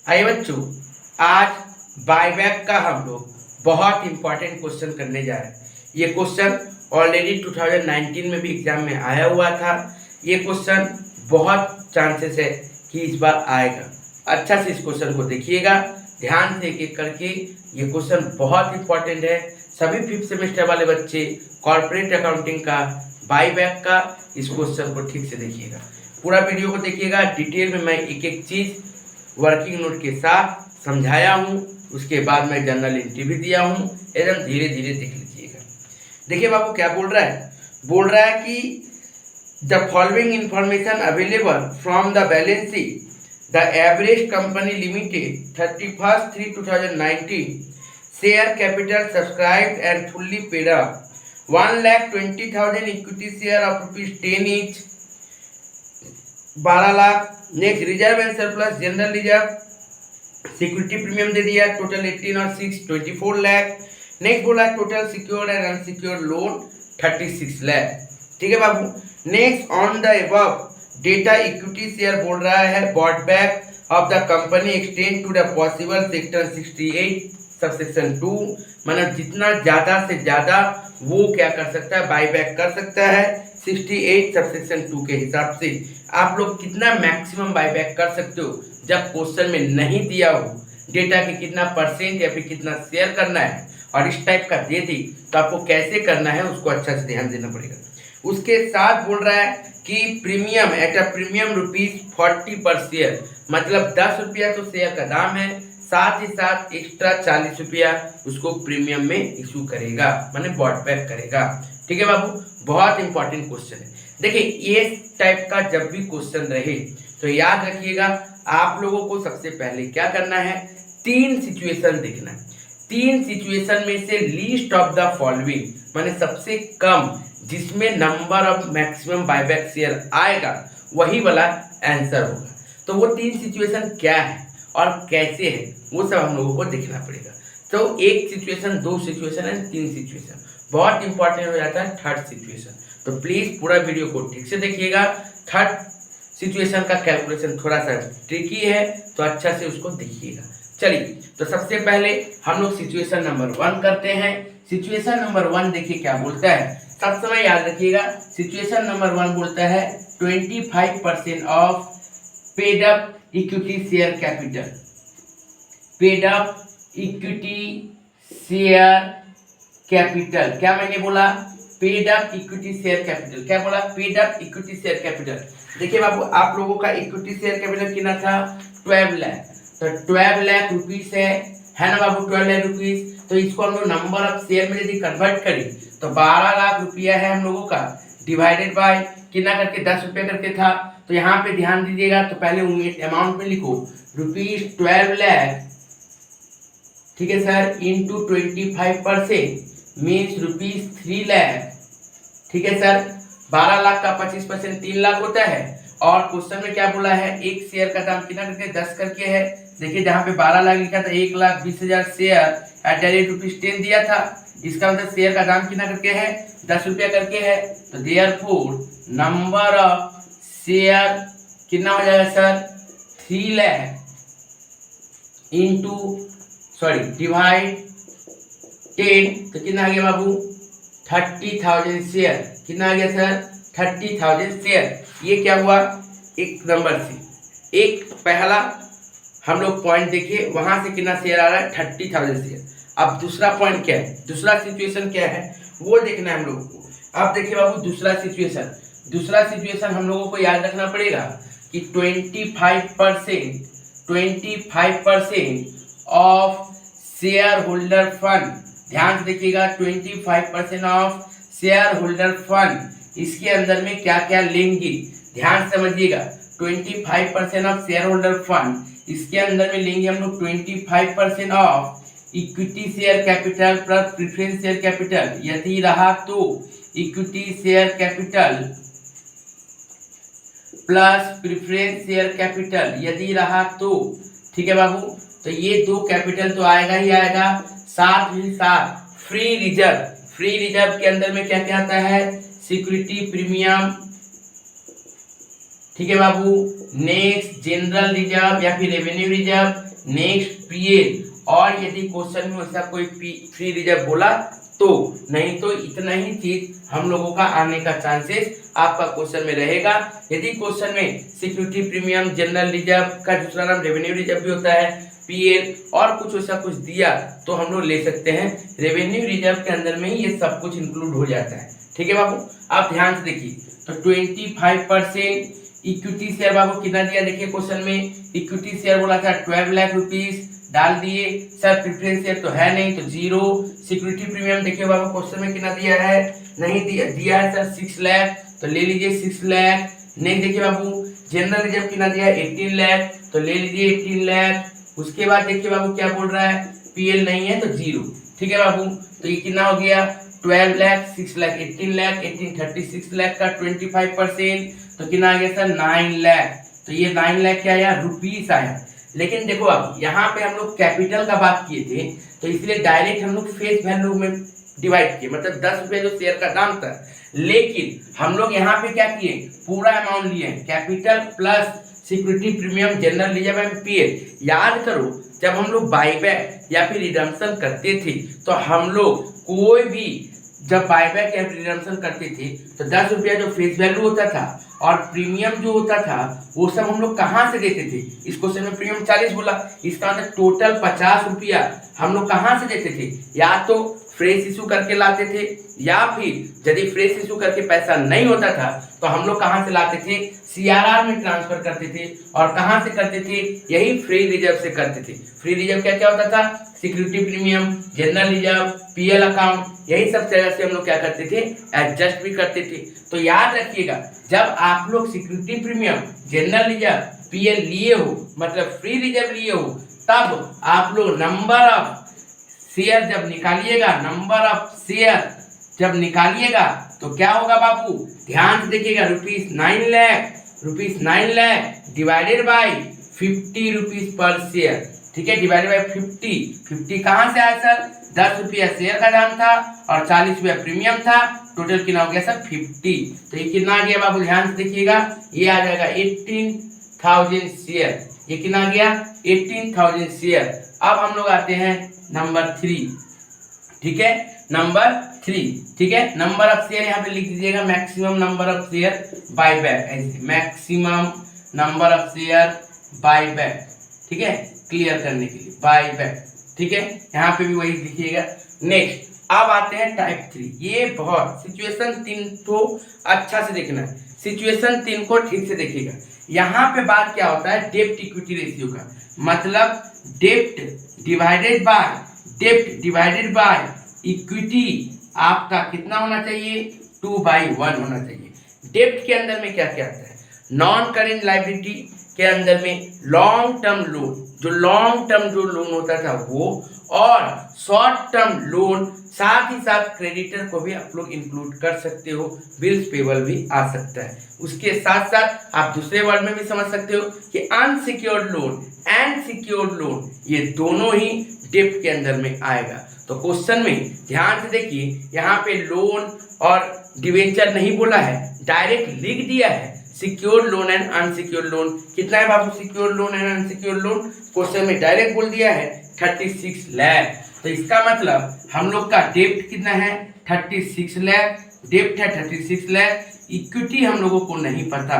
आइए बच्चों, आज बायबैक का हम लोग बहुत इंपॉर्टेंट क्वेश्चन करने जा रहे हैं। ये क्वेश्चन ऑलरेडी 2019 में भी एग्जाम में आया हुआ था। ये क्वेश्चन बहुत चांसेस है कि इस बार आएगा। अच्छा से इस क्वेश्चन को देखिएगा, ध्यान से एक एक करके। ये क्वेश्चन बहुत इंपॉर्टेंट है। सभी 5th सेमेस्टर वाले बच्चे कॉर्पोरेट अकाउंटिंग का, बायबैक का इस क्वेश्चन को ठीक से देखिएगा। पूरा वीडियो को देखिएगा, डिटेल में मैं एक एक चीज वर्किंग नोट के साथ समझाया हूँ। उसके बाद मैं जनरल एंट्री भी दिया हूँ, एकदम धीरे धीरे देख लीजिएगा। देखिए बाबू क्या बोल रहा है कि the following information available from the balance sheet, the average company limited 31/3/2019 share capital subscribed and fully paid up 1,20,000 equity share of ₹10 each, 12 lakh. Next reserve and surplus general reserve security premium दे दिया, total 18 और 6 24 lakh. Next बोला total secured and unsecured loan 36 lakh. ठीक है बाबू। Next on the above data equity share बोल रहा है bot back of the company extend to the possible sector 68 subsection 2, मतलब जितना ज्यादा से ज्यादा वो क्या कर सकता है, बाय बैक कर सकता है 68 सबसेक्शन 2 के हिसाब से। आप लोग कितना मैक्सिमम बाय बैक कर सकते हो जब क्वेश्चन में नहीं दिया हो डेटा के कितना परसेंट या फिर कितना शेयर करना है, और इस टाइप का दे दी तो आपको कैसे करना है उसको अच्छा से ध्यान देना पड़ेगा। उसके साथ बोल रहा है कि प्रीमियम एट अ प्रीमियम ₹40 पर शेयर, मतलब 10 रुपया तो शेयर का दाम है, साथ ही साथ एक्स्ट्रा 40 रुपया उसको प्रीमियम में इशू करेगा, माने बॉट बैक करेगा। ठीक है बाबू, बहुत इंपॉर्टेंट क्वेश्चन है। देखिए ये टाइप का जब भी क्वेश्चन रहे तो याद रखिएगा, आप लोगों को सबसे पहले क्या करना है, 3 सिचुएशन देखना है। 3 सिचुएशन में से लीस्ट ऑफ द फॉलोइंग, माने सबसे कम जिसमें number of maximum buyback share आएगा वही वाला आंसर होगा। तो वो 3 सिचुएशन क्या है और कैसे है वो सब हम लोगों को देखना पड़ेगा। तो 1 सिचुएशन, 2 सिचुएशन एंड 3 सिचुएशन। बहुत इंपॉर्टेंट हो जाता है 3rd सिचुएशन। तो प्लीज पूरा वीडियो को ठीक से देखिएगा। 3rd सिचुएशन का कैलकुलेशन थोड़ा सा ट्रिकी है, तो अच्छा से उसको देखिएगा। चलिए, तो सबसे पहले हम लोग सिचुएशन नंबर 1 करते हैं। सिचुएशन नंबर 1 देखिए क्या बोलता है, सब समय याद रखिएगा। सिचुएशन नंबर 1 बोलता है 25% of paid up equity share capital. Paid up equity share capital, क्या मैंने बोला, paid up equity share capital. क्या बोला, paid up equity share capital. देखिए बाबू, आप लोगों का इक्विटी शेयर कैपिटल कितना था, 12 लाख। तो 12 लाख रुपीस है ना बाबू, 12 लाख रुपीस। तो इसको हम लोग नंबर ऑफ शेयर में यदि कन्वर्ट करें तो 12 लाख रुपया है हम लोगों का, डिवाइडेड बाय कितना करके 10 रुपया करके था। तो यहाँ पे ध्यान दीजिएगा, तो पहले अमाउंट में लिखो ₹12 लाख, ठीक है सर, इंटू 25% मीन्स ₹3 लाख। ठीक है सर, 12 लाख का 25% 3 लाख होता है। और क्वेश्चन में क्या बोला है, एक शेयर का दाम कितना करके 10 करके है। देखिए जहाँ पे 12 लाख लिखा था, 1,20,000 शेयर एट द रेट ₹10 दिया था। इसका मतलब शेयर का दाम कितना करके है, 10 रुपया करके है। तो देयरफॉर नंबर ऑफ शेयर कितना हो जाएगा सर, 3 लाख इंटू डिवाइड 10, तो कितना आ गया बाबू, 30,000 शेयर। कितना आ गया सर, 30,000 शेयर। ये क्या हुआ, एक नंबर से एक पहला हम लोग पॉइंट देखिए, वहां से कितना शेयर आ रहा है, 30,000 शेयर। अब दूसरा पॉइंट क्या है, दूसरा सिचुएशन क्या है वो देखना है हम लोगों को। अब देखिए बाबू, दूसरा सिचुएशन हम लोगों को याद रखना पड़ेगा कि 25% ऑफ शेयर होल्डर फंड। ध्यान से देखिएगा, 25% ऑफ शेयर होल्डर फंड, इसके अंदर में क्या क्या लेंगे ध्यान समझिएगा। 25% ऑफ शेयर होल्डर फंड, इसके अंदर में लेंगे हम लोग 25% of equity share capital plus preference share capital, यदि रहा तो equity share capital plus preference share capital, यदि रहा तो। ठीक है बाबू, तो ये 2 कैपिटल तो आएगा ही आएगा, साथ ही साथ फ्री रिजर्व के अंदर में क्या क्या आता है, सिक्योरिटी प्रीमियम, ठीक है बाबू। नेक्स्ट जनरल रिजर्व या फिर रेवेन्यू रिजर्व, नेक्स्ट पीएल, और यदि क्वेश्चन में ऐसा कोई फ्री रिजर्व बोला तो, नहीं तो इतना ही चीज हम लोगों का आने का चांसेस आपका क्वेश्चन में रहेगा। यदि क्वेश्चन में सिक्योरिटी प्रीमियम, जनरल रिजर्व का दूसरा नाम रेवेन्यू रिजर्व भी होता है, पीएल और कुछ ऐसा कुछ दिया तो हम लोग ले सकते हैं। रेवेन्यू रिजर्व के अंदर में ही ये सब कुछ इंक्लूड हो जाता है। ठीक है बाबू, आप ध्यान से देखिए। तो 25% इक्विटी शेयर बाबू कितना दिया, देखिए क्वेश्चन में इक्विटी शेयर बोला था 12 लाख रुपीस, डाल दिए। सर प्रेफरेंस शेयर तो है नहीं तो 0। सिक्योरिटी प्रीमियम देखिए बाबू क्वेश्चन में कितना दिया है, नहीं दिया है सर 6 लाख, तो ले लीजिए 6 लाख। नेक्स्ट देखिए बाबू जनरल रिजर्व कितना दिया है 18 लाख, तो ले लीजिए 18 लाख। उसके बाद देखिए बाबू क्या बोल रहा है, पीएल नहीं है तो 0। ठीक है बाबू, तो ये कितना हो गया 12 लाख, 6 लाख, 18 लाख, 18 36 लाख का 25%, तो कितना आ गया सर 9 लाख। तो ये 9 लाख क्या आया, रुपीस आया। लेकिन देखो अब यहाँ पे हम लोग कैपिटल का बात किए थे, तो इसलिए डायरेक्ट हम लोग फेस वैल्यू में डिवाइड किए, मतलब 10 रुपये जो शेयर का दाम था। लेकिन हम लोग यहाँ पे क्या किए, पूरा अमाउंट लिए, capital plus security premium, general reserve and PL. याद करो जब हम लोग बाईबैक या फिर रिडम्पशन करते थे तो हम लोग कोई भी जब बाईबैक या रिडम्पशन करते थे तो 10 रुपया जो फेस वैल्यू होता था और प्रीमियम जो होता था वो सब हम लोग कहाँ से देते थे। इस क्वेश्चन में प्रीमियम 40 बोला, इसका मतलब टोटल 50 रुपया हम लोग कहाँ से देते थे, या तो फ्रेश इशू करके लाते थे, या फिर यदि फ्रेश इशू करके पैसा नहीं होता था तो हम लोग कहाँ से लाते थे, सीआरआर में ट्रांसफर करते थे। और कहाँ से करते थे, यही फ्री रिजर्व से करते थे। फ्री रिजर्व क्या क्या होता था, security premium, general reserve, PL account, यही सब तरह से हम लोग क्या करते थे, एडजस्ट भी करते थे। तो याद रखिएगा जब आप लोग security premium, general reserve, PL लिए हो, मतलब फ्री रिजर्व लिए हो, तब आप लोग नंबर ऑफ शेयर जब निकालिएगा, नंबर ऑफ शेयर जब निकालिएगा तो क्या होगा बाबू, ध्यान से देखिएगा, rupees 9 lakh divided by 50 rupees per share. ठीक है, डिवाइडेड बाई 50 कहाँ से आया सर, 10 रुपया शेयर का दाम था और 40 रुपया प्रीमियम था, टोटल कितना हो गया सर 50। तो ये कितना आ गया बाबू, ध्यान से देखिएगा, ये आ जाएगा 18,000 शेयर। ये कितना आ गया 18,000 शेयर। अब हम लोग आते हैं नंबर 3। ठीक है, नंबर 3। ठीक है, नंबर ऑफ शेयर यहाँ पे लिख दीजिएगा, maximum number of share buy back, ऐसे maximum number of share buy back. ठीक है, क्लियर करने के लिए बाय बैक। ठीक है, यहाँ पे भी वही लिखिएगा। नेक्स्ट अब आते हैं टाइप 3। ये बहुत सिचुएशन 3 को अच्छा से देखना है, सिचुएशन 3 को ठीक से देखिएगा। यहाँ पे बात क्या होता है, डेप्ट इक्विटी रेशियो का, मतलब डेप्ट डिवाइडेड बाय इक्विटी आपका कितना होना चाहिए, 2/1 होना चाहिए। डेप्ट के अंदर में क्या क्या आता है, नॉन करेंट लायबिलिटी के अंदर में लॉन्ग टर्म लोन, जो लॉन्ग टर्म जो लोन होता था वो, और शॉर्ट टर्म लोन, साथ ही साथ क्रेडिटर को भी आप लोग इंक्लूड कर सकते हो, बिल्स पेबल भी आ सकता है। उसके साथ साथ आप दूसरे वर्ड में भी समझ सकते हो कि unsecured loan and secured loan, ये दोनों ही डेप्ट के अंदर में आएगा। तो क्वेश्चन में ध्यान से देखिए, यहाँ पे लोन और डिवेंचर नहीं बोला है, डायरेक्ट लिख दिया है secured loan and unsecured loan. कितना है बाबू secured loan and unsecured loan, question में डायरेक्ट बोल दिया है 36 लाख। तो इसका मतलब हम लोग का डेप्ट कितना है 36 लाख, डेप्ट है 36 लाख। इक्विटी हम लोगों को नहीं पता,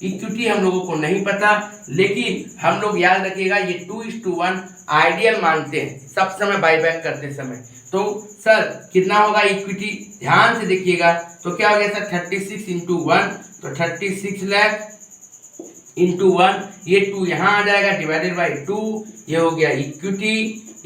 इक्विटी हम लोगों को नहीं पता, लेकिन हम लोग याद रखिएगा ये 2:1 आइडियल मानते हैं सब समय बाईबैक करते समय। तो सर कितना होगा इक्विटी, ध्यान से देखिएगा, तो क्या हो गया सर 36 इंटू 1, तो 36 लाख इंटू 1, ये 2 यहाँ आ जाएगा, डिवाइडेड बाई 2, ये हो गया इक्विटी।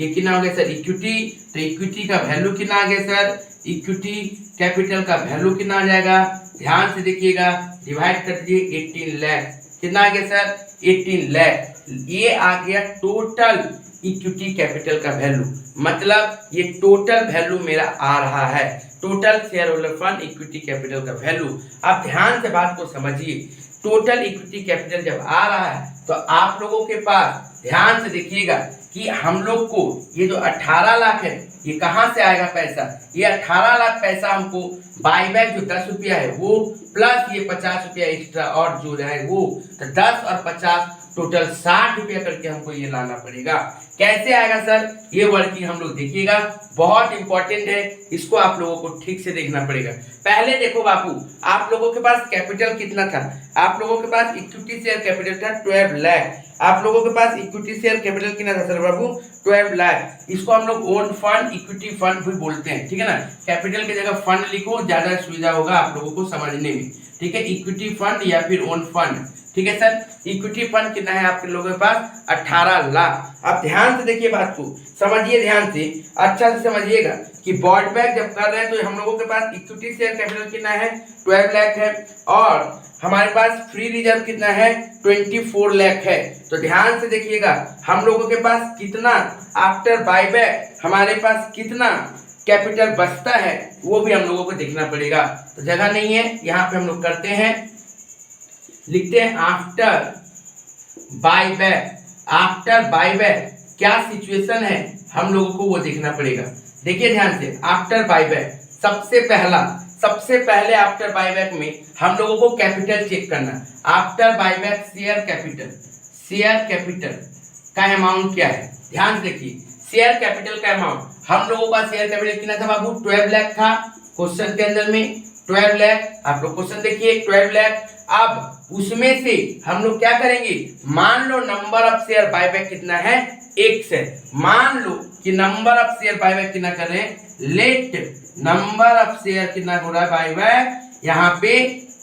ये कितना हो गया सर इक्विटी, तो इक्विटी का वैल्यू कितना आ गया सर, इक्विटी कैपिटल का वैल्यू कितना आ जाएगा, ध्यान से देखिएगा, डिवाइड कर दीजिए 18 लाख, कितना आ गया सर 18 लाख। ये आ गया टोटल इक्विटी कैपिटल का वैल्यू, मतलब ये टोटल वैल्यू मेरा आ रहा है, total share holder fund equity capital का वैल्यू। आप ध्यान से बात को समझिए, टोटल इक्विटी कैपिटल जब आ रहा है तो आप लोगों के पास ध्यान से देखिएगा कि हम लोग को ये जो 18 लाख है ये कहाँ से आएगा पैसा, ये 18 लाख पैसा हमको बाईबैक जो 10 रुपया है वो, प्लस ये 50 रुपया एक्स्ट्रा और जो है वो, तो 10 और 50 टोटल 60 रुपया करके हमको ये लाना पड़ेगा। कैसे आएगा सर, ये वर्किंग हम लोग देखिएगा, बहुत इंपॉर्टेंट है, इसको आप लोगों को ठीक से देखना पड़ेगा। पहले देखो बाबू, आप लोगों के पास कैपिटल कितना था, आप लोगों के पास इक्विटी शेयर कैपिटल था 12 लाख। आप लोगों के पास इक्विटी शेयर कैपिटल कितना था सर बाबू, 12 लाख। इसको हम लोग ओन फंड, इक्विटी फंड भी बोलते हैं, ठीक है ना। कैपिटल की जगह फंड लिखो, ज्यादा सुविधा होगा आप लोगों को समझने में, ठीक है। इक्विटी फंड या फिर ओन फंड, ठीक है सर। इक्विटी फंड कितना है आपके लोगों के पास, 18 लाख। आप ध्यान से देखिए, बात को समझिए, ध्यान से अच्छा से समझिएगा कि बॉड बैक जब कर रहे हैं तो हम लोगों के पास इक्विटी शेयर कैपिटल कितना है, 12 लाख है, और हमारे पास फ्री रिजर्व कितना है, 24 लाख है। तो ध्यान से देखिएगा, हम लोगों के पास कितना आफ्टर बायबैक हमारे पास कितना कैपिटल बचता है, वो भी हम लोगों को देखना पड़ेगा। तो जगह नहीं है, यहाँ पे हम लोग करते हैं, लिखते हैं आफ्टर बायबैक। आफ्टर बायबैक क्या सिचुएशन है हम लोगों को वो देखना पड़ेगा। देखिए ध्यान से, आफ्टर बायबैक सबसे पहले आफ्टर बायबैक में हम लोगों को कैपिटल चेक करना। आफ्टर बायबैक शेयर कैपिटल का अमाउंट क्या है, ध्यान से देखिए। शेयर कैपिटल का अमाउंट, हम लोगों का शेयर कैपिटल कितना था बाबू, 12 लाख था क्वेश्चन के अंदर में, 12 लाख। आप लोग क्वेश्चन देखिए, 12 लाख। अब उसमें से हम लोग क्या करेंगे, मान लो नंबर ऑफ शेयर बायबैक कितना है, 1 है। मान लो कि नंबर ऑफ शेयर बायबैक कितना कर रहे हैं, लेट नंबर ऑफ शेयर कितना हो रहा है बायबैक, यहाँ पे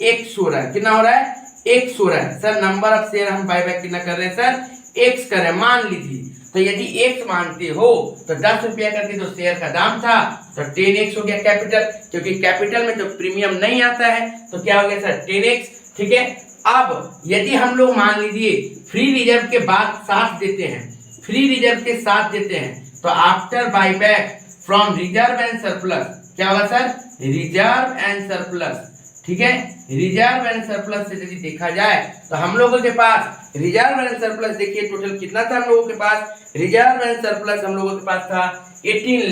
1 हो रहा है। कितना हो रहा है, 1 हो रहा है सर। नंबर ऑफ शेयर हम बायबैक कितना कर रहे हैं सर, 1 कर रहे हैं, मान लीजिए। तो यदि 1 मानते हो तो 10 रुपया करके जो शेयर का दाम था तो 10x हो गया कैपिटल, क्योंकि कैपिटल में जो प्रीमियम नहीं आता है तो क्या हो गया सर, 10x, ठीक है। अब यदि हम लोग मान लीजिए फ्री रिजर्व के बाद साथ देते हैं, फ्री रिजर्व के साथ देते हैं, तो after buyback from reserve and surplus क्या होगा सर, रिजर्व एंड सरप्लस, ठीक है। रिजर्व एंड सरप्लस से यदि देखा जाए तो हम लोगों के पास रिजर्व एंड सरप्लस देखिए टोटल कितना था हम लोगों के पास, रिजर्व एंड सरप्लस हम लोगों के पास था 18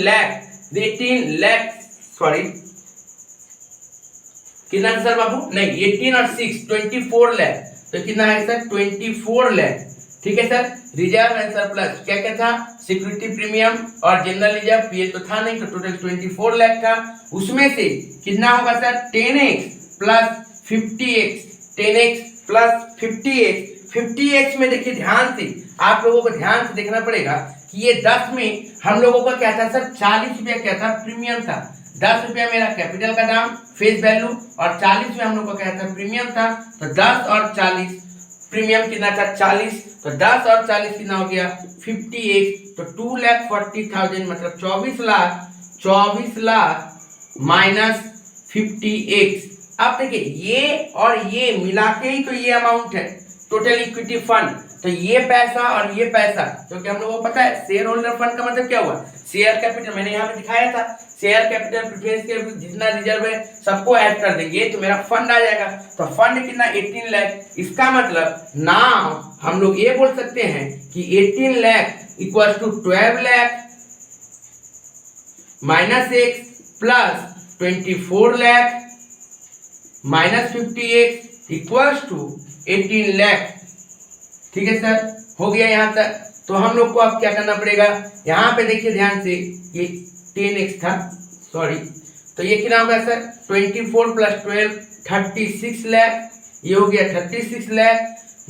लाख, सॉरी कितना सर बाबू, नहीं 18 और 6 24 लाख, तो कितना है सर 24 लाख, ठीक है सर। रिजर्व एंड सरप्लस क्या क्या था, सिक्योरिटी प्रीमियम और जनरल रिजर्व, ये तो था नहीं, तो टोटल 24 लाख था। उसमें से कितना होगा sir, 10x plus 50x, 10x plus 50x में देखिए ध्यान से, आप लोगों को ध्यान से देखना पड़ेगा कि ये 10 में हम लोगों का क्या था सर, 40 रुपया क्या था, प्रीमियम था। 10 रुपया मेरा कैपिटल का दाम फेस वैल्यू, और 40 में हम लोग का क्या था, प्रीमियम था। तो 10 और 40, प्रीमियम कितना था 40, तो 10 और 40 कितना हो गया 50x, तो 2,40,000 मतलब 24 लाख माइनस 50x। अब देखिए ये और ये मिला के ही तो ये अमाउंट है टोटल इक्विटी फंड। तो ये पैसा और ये पैसा, क्योंकि हम लोगों को पता है शेयर होल्डर फंड का मतलब क्या हुआ, शेयर कैपिटल, मैंने यहाँ पे दिखाया था, शेयर कैपिटल प्रेफरेंस के जितना रिजर्व है सबको ऐड कर देंगे तो मेरा फंड आ जाएगा। तो फंड कितना 18 लाख, इसका मतलब नाउ हम लोग ये बोल सकते हैं कि 18 lakh equal to 12 lakh minus x plus 24 lakh minus 50x equals to 18 lakh, ठीक है सर, हो गया यहाँ तक। तो हम लोग को अब क्या करना पड़ेगा, यहाँ पे देखिए ध्यान से, ये 10x था, सॉरी, तो ये कितना होगा सर 24 प्लस 12 36 लाख, ये हो गया 36 lakh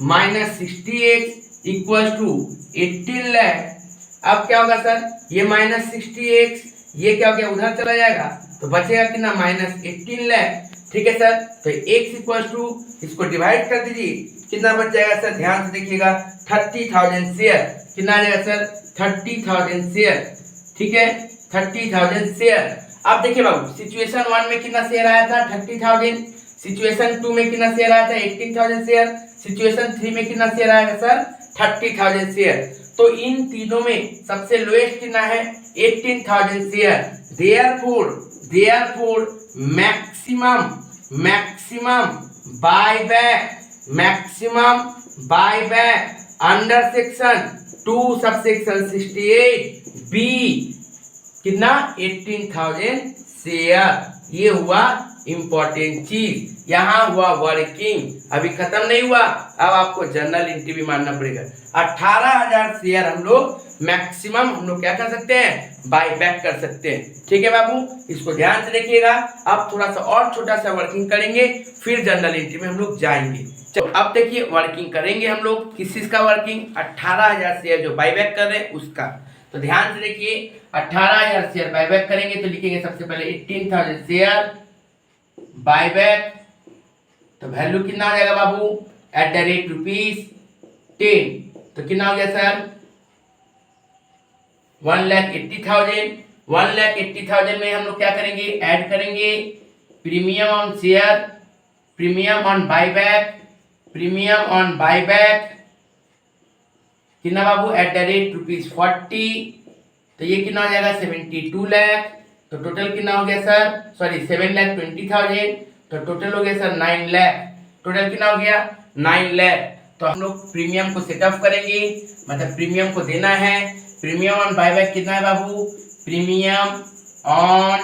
minus 60x equals to 18 lakh. अब क्या होगा सर, ये माइनस 60x, ये क्या हो गया उधर चला जाएगा, तो बचेगा कितना माइनस 18 लाख, ठीक है सर। तो x इक्वल टू, इसको डिवाइड कर दीजिए, कितना बच जाएगा सर, ध्यान से देखिएगा 30,000 शेयर, कितना आ जाएगा सर 30,000 शेयर, ठीक है 30,000 शेयर। अब देखिए बाबू, सिचुएशन 1 में कितना शेयर आया था 30,000, सिचुएशन 2 में कितना शेयर आया था 18,000 शेयर, सिचुएशन 3 में कितना शेयर आएगा सर 30,000 शेयर। तो इन तीनों में सबसे लोएस्ट कितना है 18,000 share. Therefore maximum buyback under section 2 subsection 68 B कितना 18,000 शेयर, ये हुआ इंपॉर्टेंट चीज, यहाँ हुआ वर्किंग, अभी खत्म नहीं हुआ, अब आपको जर्नल एंट्री भी मानना पड़ेगा। 18,000 शेयर हम लोग मैक्सिमम हम लोग क्या कर सकते हैं, बाय बैक कर सकते हैं। ठीक है बाबू, इसको ध्यान से देखिएगा। अब थोड़ा सा और छोटा सा वर्किंग करेंगे, फिर जर्नल एंट्री में हम लोग जाएंगे। चलो अब देखिए वर्किंग करेंगे हम लोग, किस चीज का वर्किंग, 18,000 शेयर जो बाय बैक कर रहे हैं उसका। तो ध्यान से देखिए, 18,000 शेयर बाय बैक करेंगे तो लिखेंगे सबसे पहले 18,000 शेयर बाय बैक, तो वैल्यू कितना आ जाएगा बाबू, @10, तो कितना हो गया सर, 1,80,000। 1,80,000 में हम लोग क्या करेंगे, ऐड करेंगे premium on share, premium on buyback, premium on buyback कितना बाबू, @40, तो ये कितना हो जाएगा 72 लाख। तो टोटल कितना हो गया सर, सॉरी 7,20,000, तो टोटल हो गया सर 9 लाख। टोटल कितना हो गया 9 लाख। तो हम लोग प्रीमियम को सेटअप करेंगे, मतलब प्रीमियम को देना है। प्रीमियम ऑन बायबैक कितना है बाबू, प्रीमियम ऑन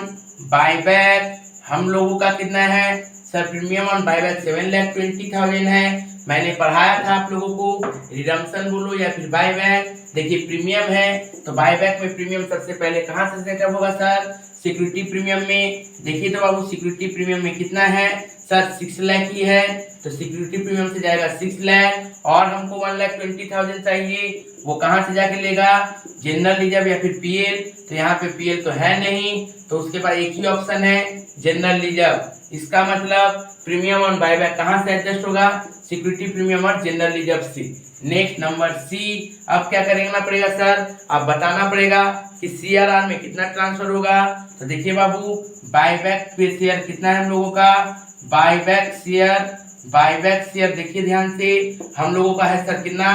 बायबैक हम लोगों का कितना है सर, प्रीमियम ऑन बायबैक 7,20,000 है। मैंने पढ़ाया था आप लोगों को, रिडम्पशन बोलो या फिर बायबैक। देखिए प्रीमियम है तो बायबैक में प्रीमियम सबसे पहले कहाँ से सेटअप होगा सर, सिक्योरिटी प्रीमियम में। देखिए तो बाबू सिक्योरिटी प्रीमियम में कितना है सर, 6 लाख ही है, तो सिक्योरिटी प्रीमियम से जाएगा 6 लाख, और हमको 1,20,000 चाहिए, वो कहाँ से जाके लेगा, जनरल रिजर्व या फिर पीएल। तो यहाँ पे पीएल तो है नहीं, तो उसके पास एक ही ऑप्शन है जनरल रिजर्व। इसका मतलब प्रीमियम ऑन बायबैक कहाँ से एडजस्ट होगा, सिक्योरिटी प्रीमियम और जनरल रिजर्व से। नेक्स्ट नंबर सी, अब क्या करना पड़ेगा सर, अब बताना पड़ेगा कि सीआरआर में कितना ट्रांसफर होगा। तो देखिए बाबू बायबैक पे शेयर कितना है हम लोगों का, बायबैक शेयर देखिए ध्यान से, हम लोगों का है सर कितना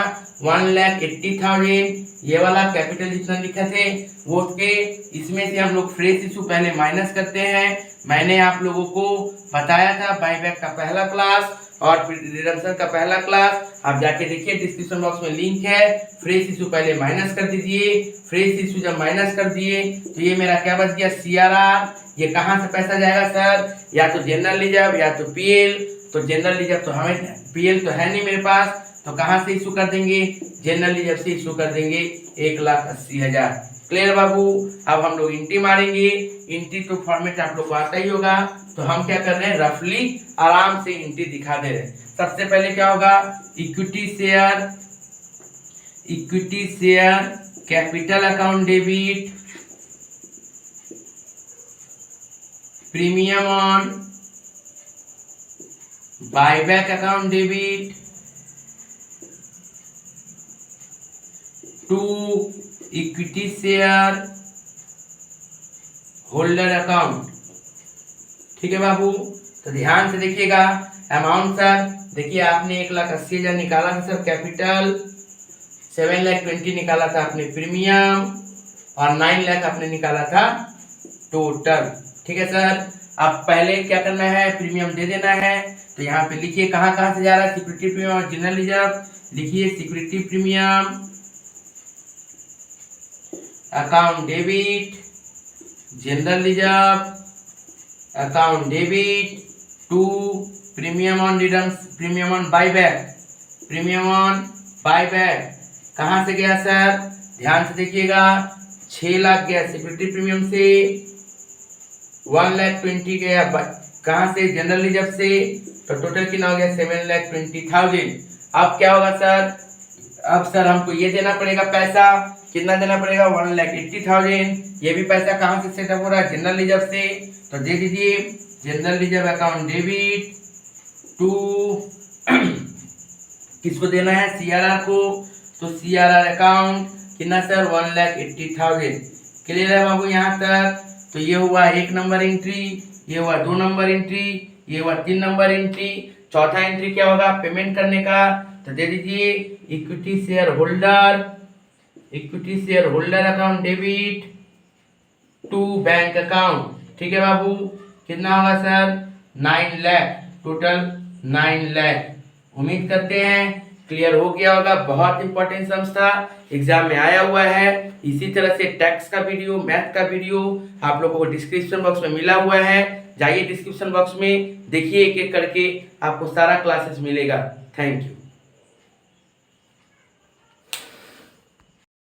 1,80,000। ये वाला कैपिटल जितना लिखा थे वो के, इसमें से हम लोग फ्रेश इशू पहले माइनस करते हैं। मैंने आप लोगों को बताया था बायबैक का पहला क्लास और रिडम्पशन का पहला क्लास, आप जाके देखिए डिस्क्रिप्शन बॉक्स में लिंक है। फ्रेश इशू पहले माइनस कर दीजिए, फ्रेश इशू जब माइनस कर दिए तो ये मेरा क्या बच गया सीआरआर। ये कहाँ से पैसा जाएगा सर, या तो जनरल रिजर्व या तो पीएल। तो जनरल रिजर्व तो हमें, पीएल तो है नहीं मेरे पास, तो कहाँ से इशू कर देंगे, जनरल रिजर्व से इशू कर देंगे 1,80,000। क्लियर बाबू, अब हम लोग इंट्री मारेंगे। इंट्री तो फॉर्मेट आप लोग को आता ही होगा, तो हम क्या कर रहे हैं रफली आराम से इंट्री दिखा दे रहे हैं। सबसे पहले क्या होगा, equity share capital account debit, premium on buyback account debit to equity share holder account. ठीक है बाबू, तो ध्यान से देखिएगा। अमाउंट सर देखिए, आपने 1,80,000 निकाला था सर कैपिटल, 7,20,000 निकाला था आपने प्रीमियम, और 9 लाख आपने निकाला था टोटल। ठीक है सर, अब पहले क्या करना है, प्रीमियम दे देना है। तो यहाँ पे लिखिए कहाँ कहाँ से जा रहा है, सिक्योरिटी प्रीमियम और जनरल रिजर्व। लिखिए security premium account debit, general reserve account debit to premium on redemption, premium on buyback, premium on buyback कहाँ से गया सर, ध्यान से देखिएगा 6 लाख गया सिक्योरिटी प्रीमियम से, 1,20,000 गया कहाँ से, जनरल रिजर्व से। तो टोटल कितना हो गया 7,20,000। अब क्या होगा सर, अब सर हमको ये देना पड़ेगा पैसा, कितना देना पड़ेगा 1,80,000। ये भी पैसा कहाँ से सेटअप हो रहा है, जनरल रिजर्व से। तो दे दीजिए general reserve account debit to किसको देना है, सीआरआर को। तो सीआरआर अकाउंट कितना सर 1,80,000। क्लियर है बाबू यहाँ तक। तो ये हुआ 1 नंबर एंट्री, ये हुआ 2 नंबर एंट्री, ये हुआ 3 नंबर एंट्री। चौथा एंट्री क्या होगा, पेमेंट करने का। तो दे दीजिए equity share holder account debit to bank account. ठीक है बाबू, कितना होगा सर 9 लाख, टोटल 9 लाख। उम्मीद करते हैं क्लियर हो गया होगा। बहुत इंपॉर्टेंट सम्स था, एग्जाम में आया हुआ है। इसी तरह से टैक्स का वीडियो, मैथ का वीडियो आप लोगों को डिस्क्रिप्शन बॉक्स में मिला हुआ है, जाइए डिस्क्रिप्शन बॉक्स में देखिए, एक एक करके आपको सारा क्लासेस मिलेगा। Thank you.